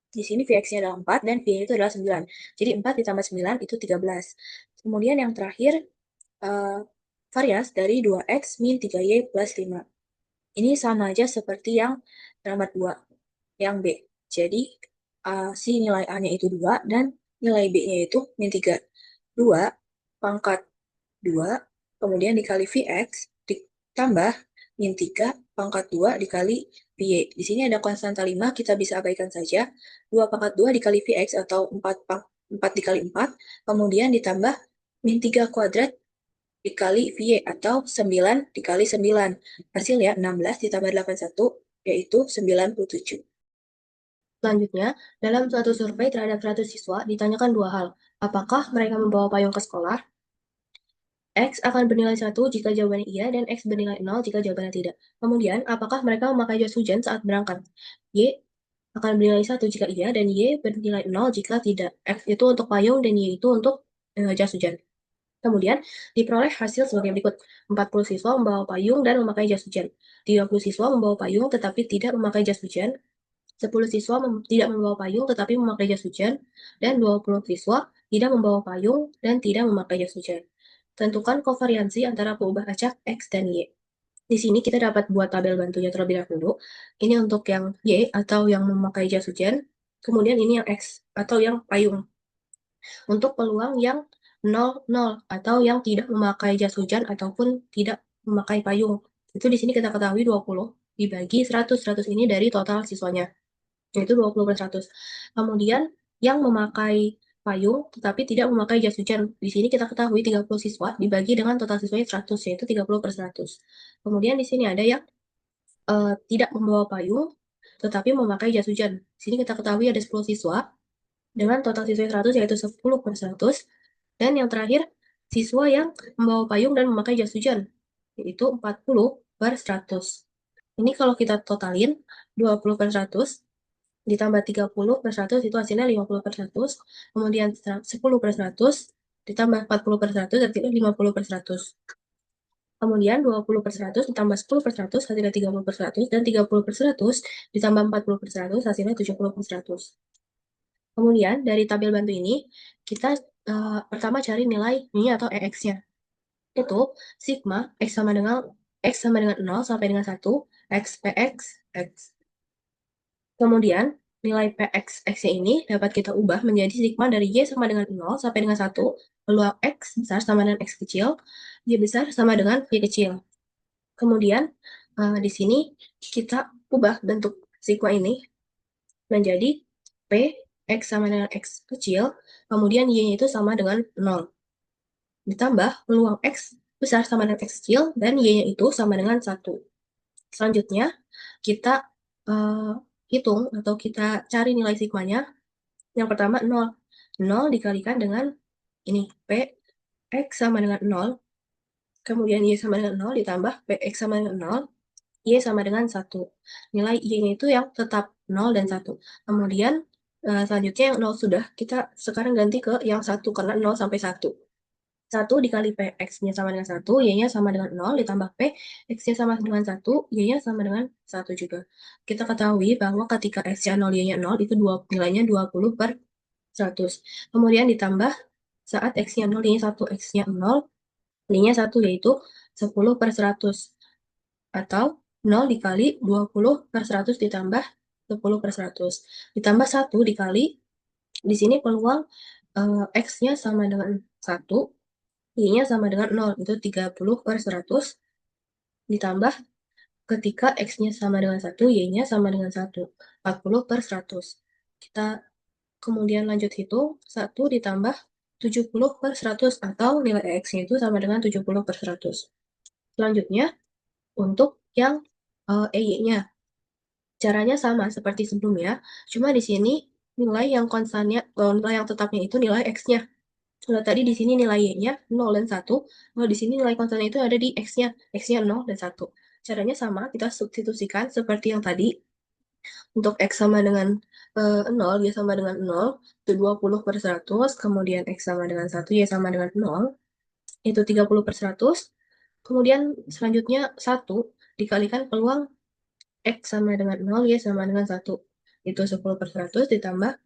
Di sini Vx-nya adalah 4 dan Vy itu adalah 9. Jadi 4 ditambah 9 itu 13. Kemudian yang terakhir, uh, varians dari 2x min 3y plus 5. Ini sama aja seperti yang nomor 2, yang B. Jadi, si nilai A-nya itu 2 dan nilai B-nya itu min 3. 2 pangkat 2, kemudian dikali Vx, ditambah min 3 pangkat 2 dikali Vy. Di sini ada konstanta 5, kita bisa abaikan saja. 2 pangkat 2 dikali Vx atau 4 dikali 4, kemudian ditambah min 3 kuadrat dikali Vy atau 9 dikali 9. Hasilnya 16 ditambah 81, yaitu 97. Selanjutnya, dalam suatu survei terhadap 100 siswa, ditanyakan dua hal. Apakah mereka membawa payung ke sekolah? X akan bernilai 1 jika jawabannya iya dan X bernilai 0 jika jawabannya tidak. Kemudian, apakah mereka memakai jas hujan saat berangkat? Y akan bernilai 1 jika iya dan Y bernilai 0 jika tidak. X itu untuk payung dan Y itu untuk jas hujan. Kemudian, diperoleh hasil sebagai berikut. 40 siswa membawa payung dan memakai jas hujan. 30 siswa membawa payung tetapi tidak memakai jas hujan. 10 siswa tidak membawa payung tetapi memakai jas hujan. Dan 20 siswa tidak membawa payung dan tidak memakai jas hujan. Tentukan kovariansi antara peubah acak X dan Y. Di sini kita dapat buat tabel bantunya terlebih dahulu. Ini untuk yang Y atau yang memakai jas hujan. Kemudian ini yang X atau yang payung. Untuk peluang yang 0, 0 atau yang tidak memakai jas hujan ataupun tidak memakai payung. Itu di sini kita ketahui 20 dibagi 100. 100 ini dari total siswanya, yaitu 20 per 100. Kemudian yang memakai payung tetapi tidak memakai jas hujan. Di sini kita ketahui 30 siswa dibagi dengan total siswanya 100, yaitu 30 per 100. Kemudian di sini ada yang tidak membawa payung tetapi memakai jas hujan. Di sini kita ketahui ada 10 siswa dengan total siswa 100, yaitu 10 per 100. Dan yang terakhir, siswa yang membawa payung dan memakai jas hujan, yaitu 40 per 100. Ini kalau kita totalin, 20 per 100 ditambah 30 per 100 itu hasilnya 50 per 100. Kemudian 10 per 100 ditambah 40 per 100 hasilnya 50 per 100. Kemudian 20 per 100 ditambah 10 per 100 hasilnya 30 per 100. Dan 30 per 100 ditambah 40 per 100 hasilnya 70 per 100. Kemudian dari tabel bantu ini, kita pertama cari nilai ini atau EX-nya. Itu sigma X sama dengan 0 sampai dengan 1, X PX, X. Kemudian, nilai Px-nya ini dapat kita ubah menjadi sigma dari Y sama dengan 0 sampai dengan 1, peluang X besar sama dengan X kecil, Y besar sama dengan Y kecil. Kemudian, di sini kita ubah bentuk sigma ini menjadi P, X sama dengan X kecil, kemudian Y-nya itu sama dengan 0. Ditambah peluang X besar sama dengan X kecil, dan Y-nya itu sama dengan 1. Selanjutnya, kita hitung atau kita cari nilai sigmanya. Yang pertama 0. 0 dikalikan dengan ini, P, X sama dengan 0, kemudian Y sama dengan 0, ditambah P, X sama dengan 0, Y sama dengan 1. Nilai Y-nya itu yang tetap 0 dan 1. Kemudian, selanjutnya yang 0 sudah, kita sekarang ganti ke yang 1, karena 0 sampai 1. 1 dikali P, X-nya sama dengan 1, Y-nya sama dengan 0, ditambah P, X-nya sama dengan 1, Y-nya sama dengan 1 juga. Kita ketahui bahwa ketika X-nya 0, Y-nya 0, itu nilainya 20/100. Kemudian ditambah saat X-nya 0, Y-nya 1, X-nya 0, Y-nya 1, yaitu 10/100. Atau 0 dikali 20/100 ditambah 10/100. Ditambah 1 dikali, di sini peluang X-nya sama dengan 1, Y-nya sama dengan 0, itu 30/100, ditambah ketika X-nya sama dengan 1, Y-nya sama dengan 1, 40/100. Kita kemudian lanjut hitung, 1 ditambah 70/100, atau nilai X-nya itu sama dengan 70/100. Selanjutnya, untuk yang EY-nya, caranya sama seperti sebelumnya, cuma di sini nilai yang konstannya, nilai yang tetapnya itu nilai X-nya. Kalau tadi di sini nilai Y-nya 0 dan 1, kalau di sini nilai konstannya itu ada di X-nya, X-nya 0 dan 1. Caranya sama, kita substitusikan seperti yang tadi. Untuk X sama dengan 0, Y sama dengan 0, itu 20/100, kemudian X sama dengan 1, Y sama dengan 0, itu 30/100, kemudian selanjutnya 1 dikalikan peluang X sama dengan 0, Y sama dengan 1, itu 10/100, ditambah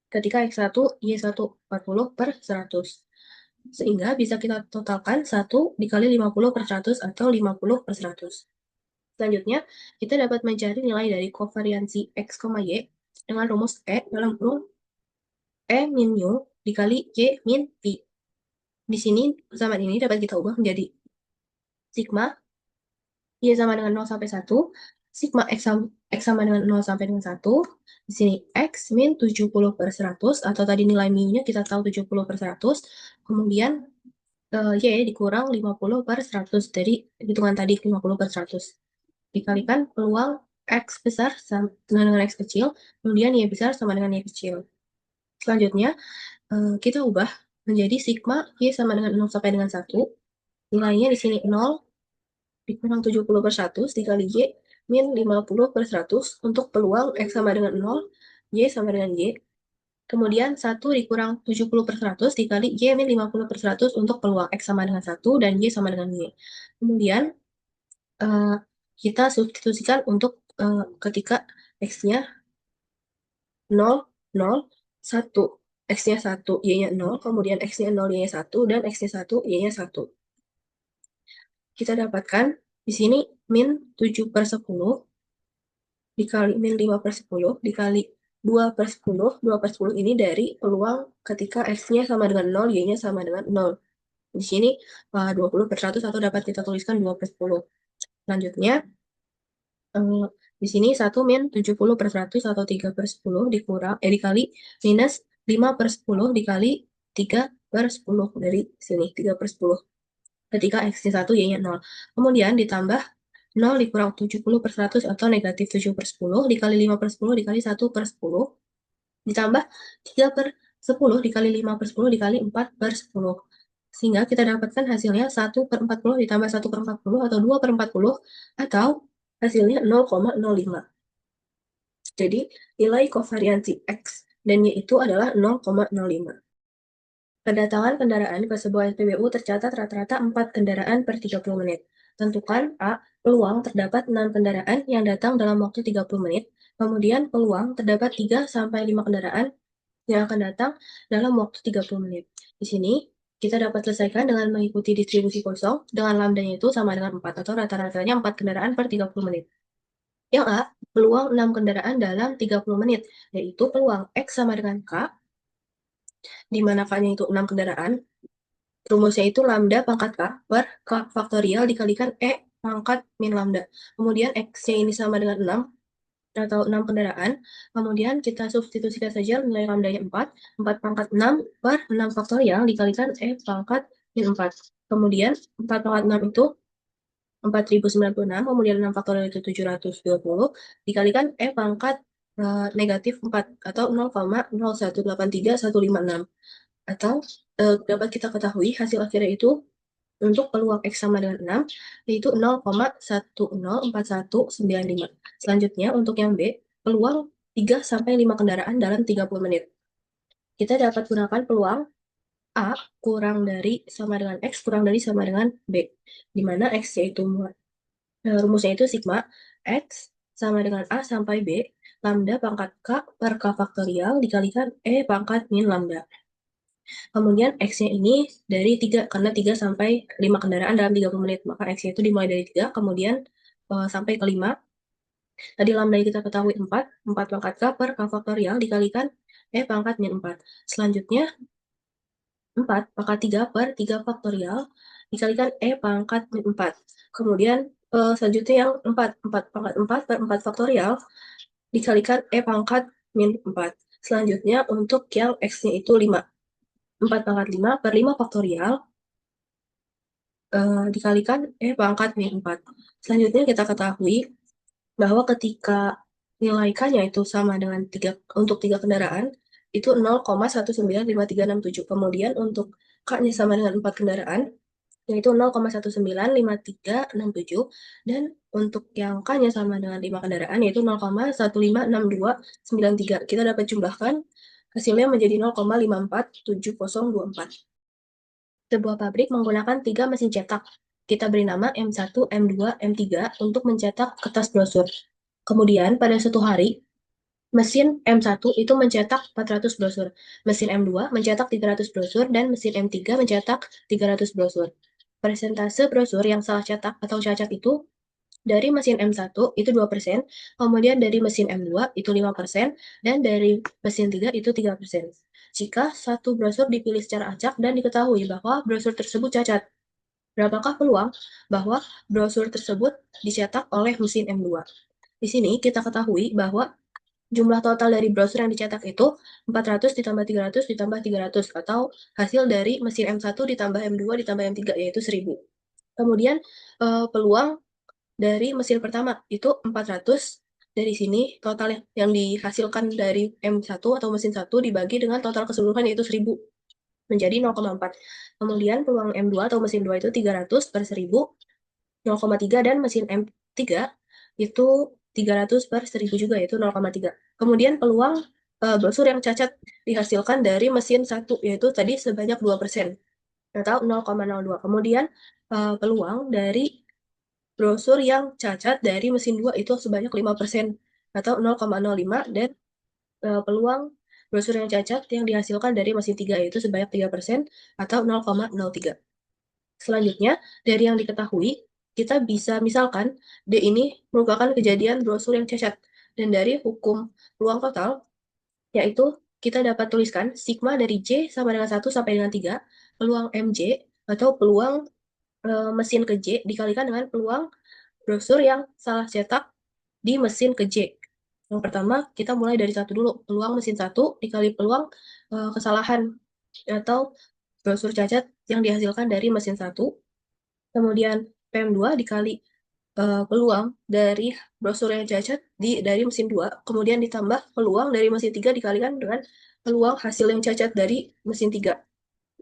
ketika X1, Y1, 40/100. Sehingga bisa kita totalkan 1 dikali 50/100 atau 50/100. Selanjutnya, kita dapat mencari nilai dari kovariansi X, Y dengan rumus E dalam kurung E min mu dikali Y min P. Di sini, persamaan ini dapat kita ubah menjadi sigma Y sama dengan 0 sampai 1, sigma X sama dengan 0 sampai dengan 1, di sini X min 70/100, atau tadi nilai mu-nya kita tahu 70/100, kemudian Y dikurang 50/100 dari hitungan tadi 50/100. Dikalikan peluang X besar sama dengan X kecil, kemudian Y besar sama dengan Y kecil. Selanjutnya, kita ubah menjadi sigma Y sama dengan 0 sampai dengan 1. Nilainya di sini 0 dikurang 70/100 dikali Y min 50/100 untuk peluang X sama dengan 0, Y sama dengan Y. Kemudian 1 dikurang 70/100 dikali Y min 50/100 untuk peluang X sama dengan 1 dan Y sama dengan Y. Kemudian kita substitusikan untuk ketika X-nya 0, 0, 1. X-nya 1, Y-nya 0, kemudian X-nya 0, Y-nya 1, dan X-nya 1, Y-nya 1. Kita dapatkan di sini min 7/10 dikali min 5/10 dikali 2/10. 2/10 ini dari peluang ketika X-nya sama dengan 0, Y-nya sama dengan 0. Di sini 20/100 atau dapat kita tuliskan 2/10. Selanjutnya, di sini 1 min 70/100 atau 3/10 dikali minus 5/10 dikali 3/10 dari sini, 3/10. Ketika X-nya 1, Y-nya 0. Kemudian ditambah 0 dikurang 70/100 atau negatif 7/10 dikali 5/10 dikali 1/10, ditambah 3/10 dikali 5/10 dikali 4/10. Sehingga kita dapatkan hasilnya 1/40 ditambah 1/40 atau 2/40, atau hasilnya 0,05. Jadi, nilai kovariansi X dan Y itu adalah 0,05. Kedatangan kendaraan ke sebuah SPBU tercatat rata-rata 4 kendaraan per 30 menit. Tentukan A. Peluang terdapat 6 kendaraan yang datang dalam waktu 30 menit. Kemudian peluang terdapat 3-5 kendaraan yang akan datang dalam waktu 30 menit. Di sini, kita dapat selesaikan dengan mengikuti distribusi kosong dengan lambdanya itu sama dengan 4, atau rata-ratanya 4 kendaraan per 30 menit. Yang A, peluang 6 kendaraan dalam 30 menit, yaitu peluang X sama dengan K, di mana K-nya itu 6 kendaraan. Rumusnya itu lambda pangkat K faktorial dikalikan E pangkat min lambda. Kemudian X-nya ini sama dengan 6, atau 6 kendaraan. Kemudian kita substitusikan saja nilai lambdanya 4. 4 pangkat 6 per 6 faktorial dikalikan E pangkat min 4. Kemudian 4 pangkat 6 itu 4096, kemudian 6 faktorial itu 720, dikalikan E pangkat negatif 4, atau 0,0183156. Atau dapat kita ketahui hasil akhirnya itu untuk peluang X sama dengan 6, yaitu 0,104195. Selanjutnya, untuk yang B, peluang 3-5 kendaraan dalam 30 menit. Kita dapat gunakan peluang A kurang dari sama dengan X kurang dari sama dengan B, di mana X yaitu rumusnya itu sigma X sama dengan A sampai B, lambda pangkat K per K faktorial dikalikan E pangkat min lambda. Kemudian X-nya ini dari 3, karena 3 sampai 5 kendaraan dalam 30 menit. Maka X-nya itu dimulai dari 3, kemudian sampai ke 5. Tadi lambda kita ketahui 4, 4 pangkat K per K faktorial dikalikan E pangkat min 4. Selanjutnya, 4 pangkat 3 per 3 faktorial dikalikan E pangkat min 4. Kemudian selanjutnya yang 4, 4 pangkat 4 per 4 faktorial dikalikan E pangkat min 4. Selanjutnya untuk yang X-nya itu 5. 4 pangkat 5 per 5 faktorial dikalikan pangkat min 4. Selanjutnya kita ketahui bahwa ketika nilai K-nya itu sama dengan 3, untuk 3 kendaraan, itu 0,195367. Kemudian untuk K-nya sama dengan 4 kendaraan, yaitu 0,195367. Dan untuk yang K-nya sama dengan 5 kendaraan, yaitu 0,156293. Kita dapat jumlahkan, hasilnya menjadi 0,547024. Sebuah pabrik menggunakan 3 mesin cetak. Kita beri nama M1, M2, M3 untuk mencetak kertas brosur. Kemudian pada suatu hari, mesin M1 itu mencetak 400 brosur, mesin M2 mencetak 300 brosur, dan mesin M3 mencetak 300 brosur. Persentase brosur yang salah cetak atau cacat itu dari mesin M1 itu 2%, kemudian dari mesin M2 itu 5%, dan dari mesin 3 itu 3%. Jika satu brosur dipilih secara acak dan diketahui bahwa brosur tersebut cacat, berapakah peluang bahwa brosur tersebut dicetak oleh mesin M2? Di sini kita ketahui bahwa jumlah total dari brosur yang dicetak itu 400 ditambah 300 ditambah 300, atau hasil dari mesin M1 ditambah M2 ditambah M3, yaitu 1000. Kemudian peluang dari mesin pertama itu 400. Dari sini total yang dihasilkan dari M1 atau mesin 1 dibagi dengan total keseluruhan, yaitu 1000, menjadi 0,4. Kemudian peluang M2 atau mesin 2 itu 300 per 1000, 0,3, dan mesin M3 itu 300 per 1000 juga, yaitu 0,3. Kemudian peluang brosur yang cacat dihasilkan dari mesin 1, yaitu tadi sebanyak 2%, atau 0,02. Kemudian peluang dari brosur yang cacat dari mesin 2 itu sebanyak 5%, atau 0,05. Dan peluang brosur yang cacat yang dihasilkan dari mesin 3 yaitu sebanyak 3%, atau 0,03. Selanjutnya, dari yang diketahui, kita bisa misalkan D ini merupakan kejadian brosur yang cacat. Dan dari hukum peluang total, yaitu kita dapat tuliskan sigma dari J sama dengan 1 sampai dengan 3, peluang MJ atau peluang mesin ke J dikalikan dengan peluang brosur yang salah cetak di mesin ke J. Yang pertama, kita mulai dari 1 dulu. Peluang mesin 1 dikali peluang kesalahan atau brosur cacat yang dihasilkan dari mesin 1. Kemudian PM2 dikali peluang dari brosur yang cacat dari mesin 2. Kemudian ditambah peluang dari mesin 3 dikalikan dengan peluang hasil yang cacat dari mesin 3.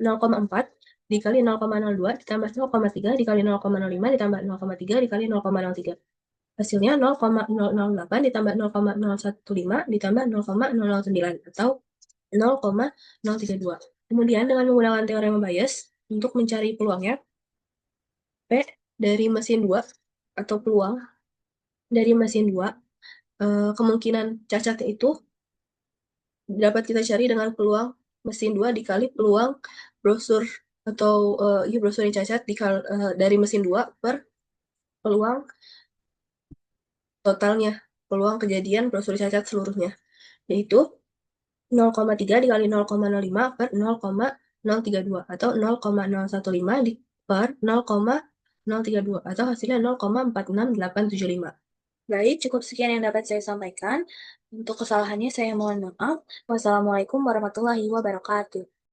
0,4 dikali 0,02 ditambah 0,3 dikali 0,05 ditambah 0,3 dikali 0,03. Hasilnya 0,008 ditambah 0,015 ditambah 0,009, atau 0,032. Kemudian dengan menggunakan teorema Bayes untuk mencari peluangnya, P dari mesin 2 atau peluang dari mesin 2, kemungkinan cacatnya itu dapat kita cari dengan peluang mesin 2 dikali peluang brosur atau brosur yang cacat dari mesin 2 per peluang totalnya peluang kejadian brosuri cacat seluruhnya, yaitu 0,3 dikali 0,05 per 0,032 atau 0,015 per 0,032 atau hasilnya 0,46875. Baik, cukup sekian yang dapat saya sampaikan. Untuk kesalahannya saya mohon maaf. Wassalamualaikum warahmatullahi wabarakatuh.